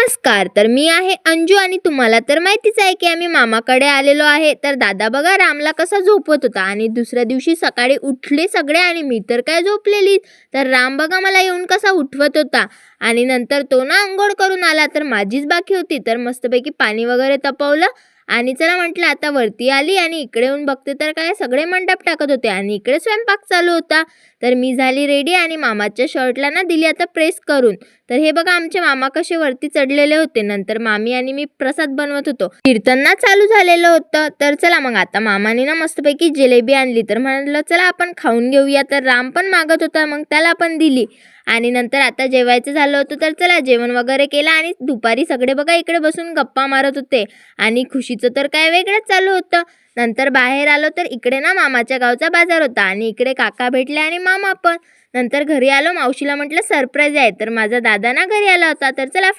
नमस्कार. तर मी आहे अंजू आणि तुम्हाला तर माहितीच आहे की आम्ही मामाकडे आलेलो आहे. तर दादा बघा रामला कसा झोपत होता आणि दुसऱ्या दिवशी सकाळी उठले सगळे आणि मी तर काय झोपलेली. तर राम बघा मला येऊन कसा उठवत होता आणि नंतर तो ना अंघोळ करून आला. तर माझीच बाकी होती. तर मस्तपैकी पाणी वगैरे तपवलं आणि चला म्हटलं आता वरती आली आणि इकडे येऊन बघते तर काय सगळे मंडप टाकत होते आणि इकडे स्वयंपाक चालू होता. तर मी झाली रेडी आणि मामाच्या शर्टला ना दिली आता प्रेस करून. तर हे बघा आमचे मामा कसे वरती चढलेले होते. नंतर मामी आणि मी प्रसाद बनवत होतो. कीर्तन ना चालू झालेलं होतं. तर चला मग आता मामाने ना मस्तपैकी जिलेबी आणली. तर म्हटलं चला आपण खाऊन घेऊया. तर राम पण मागत होता मग त्याला पण दिली. आणि नंतर आता जेवायचं झालं होतं तर चला जेवण वगैरे केलं आणि दुपारी सगळे बघा इकडे बसून गप्पा मारत होते आणि खुशीचं तर काय वेगळंच चालू होतं. नंतर बाहेर आलो तर इकडे ना मामाच्या गावचा बाजार होता आणि इकडे काका भेटले आणि मामा पण. नंतर घरी आलो मावशीला म्हटलं सरप्राईज आहे. तर माझा दादा ना घरी आला होता. तर चला